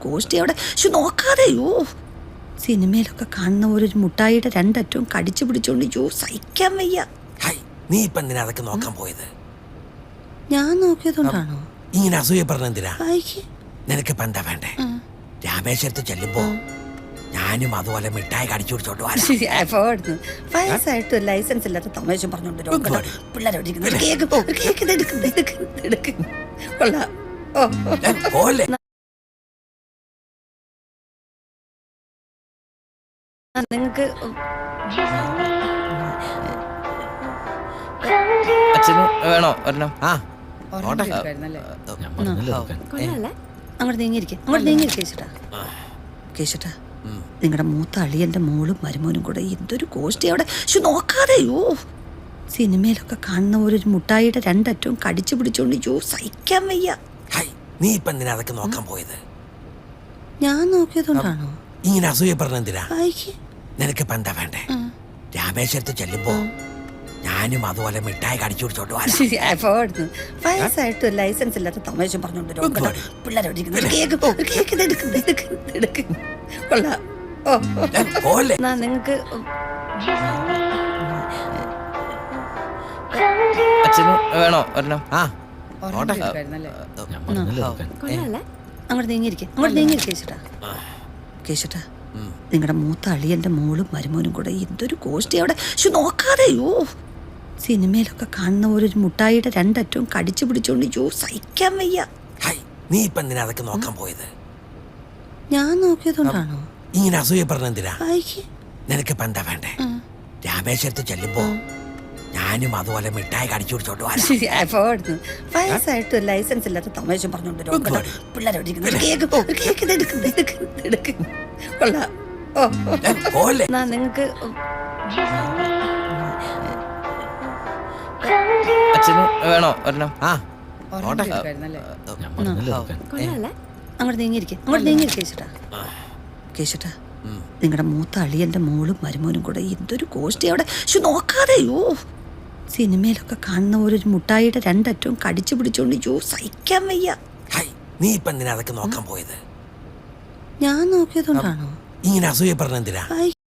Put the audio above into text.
Cost അവിടെ നോക്കാതെ സിനിമയിലൊക്കെ കാണുന്ന ഒരു മുട്ടായിയുടെ രണ്ടറ്റവും കടിച്ചു പിടിച്ചോണ്ട് സഹിക്കാൻ വയ്യ. നീ ഇപ്പൊ എന്തിനാ അതൊക്കെ നോക്കാൻ പോയത്? ഞാൻ നോക്കിയതുകൊണ്ടാണോ ഇങ്ങനെ അസൂയ പറഞ്ഞെന്തിനാ? നിനക്കിപ്പോ എന്താ വേണ്ടേ? രാമേശ്വരത്ത് ചെല്ലുമ്പോ ഞാനും അതുപോലെ മിഠായി കടിച്ചു പിടിച്ചോണ്ട് വയസ്സായിട്ട് ലൈസൻസ് ഇല്ലാത്ത തമാശ പറഞ്ഞോണ്ട് നിങ്ങക്ക് അച്ഛന് വേണോ ഒരെണ്ണം? അങ്ങോട്ട് നീങ്ങിയിരിക്കേട്ടാ. കേശട്ടാ, നിങ്ങളുടെ മൂത്ത അളിയന്റെ മോളും മരുമോനും കൂടെ എന്തൊരു കോസ്റ്റ് അവിടെ നോക്കാതെ സിനിമയിലൊക്കെ കാണുന്ന ഒരു മുട്ടായിയുടെ രണ്ടറ്റവും കടിച്ചു പിടിച്ചോണ്ട് സഹിക്കാൻ വയ്യ. നീ ഇപ്പൊ എന്തിനാ അതൊക്കെ നോക്കാൻ പോയത്? ഞാൻ നോക്കിയതുകൊണ്ടാണോ ഇങ്ങനെ അസൂയ പറഞ്ഞെന്തിനാ? നിനക്കിപ്പോ എന്താ വേണ്ടേ? രാമേശ്വരത്ത് ചെല്ലുമ്പോ ഞാനും അതുപോലെ മിഠായി കടിച്ചു പിടിച്ചോണ്ട് വയസ്സായിട്ട് ലൈസൻസ് ഇല്ലാത്ത തമാശ പറഞ്ഞോണ്ട് നിങ്ങക്ക് അച്ഛന് വേണോ ഒരെണ്ണം? അങ്ങോട്ട് നീങ്ങിയിരിക്കേട്ടാ. കേശട്ടാ, നിങ്ങളുടെ മൂത്ത അളിയന്റെ മോളും മരുമോനും കൂടെ എന്തൊരു കോസ്റ്റ് അവിടെ നോക്കാതെ സിനിമയിലൊക്കെ കാണുന്ന ഒരു മുട്ടായിയുടെ രണ്ടറ്റവും കടിച്ചു പിടിച്ചോണ്ട് സഹിക്കാൻ വയ്യ. നീ ഇപ്പൊ എന്തിനാ അതൊക്കെ നോക്കാൻ പോയത്? ഞാൻ നോക്കിയതുകൊണ്ടാണോ ഇങ്ങനെ അസൂയ പറഞ്ഞെന്തിനാ? നിനക്കിപ്പോ എന്താ വേണ്ടേ? രാമേശ്വരത്ത് ചെല്ലുമ്പോ ഞാനും അതുപോലെ മിഠായി കടിച്ചു പിടിച്ചോണ്ട് വയസ്സായിട്ട് ലൈസൻസ് ഇല്ലാത്ത തമാശ പറഞ്ഞോണ്ട് നിങ്ങക്ക് അച്ഛന് വേണോ ഒരെണ്ണം? അങ്ങോട്ട് നീങ്ങിയിരിക്കേട്ടാ. കേശട്ടാ, നിങ്ങളുടെ മൂത്ത അളിയന്റെ മോളും മരുമോനും കൂടെ എന്തൊരു കോസ്റ്റ് അവിടെ നോക്കാതെ സിനിമയിലൊക്കെ കാണുന്ന ഒരു മുട്ടായിയുടെ രണ്ടറ്റവും കടിച്ചു പിടിച്ചോണ്ട് സഹിക്കാൻ വയ്യ. നീ ഇപ്പൊ എന്തിനാ അതൊക്കെ നോക്കാൻ പോയത്? ഞാൻ നോക്കിയതുകൊണ്ടാണോ ഇങ്ങനെ അസൂയ പറഞ്ഞെന്തിനാ?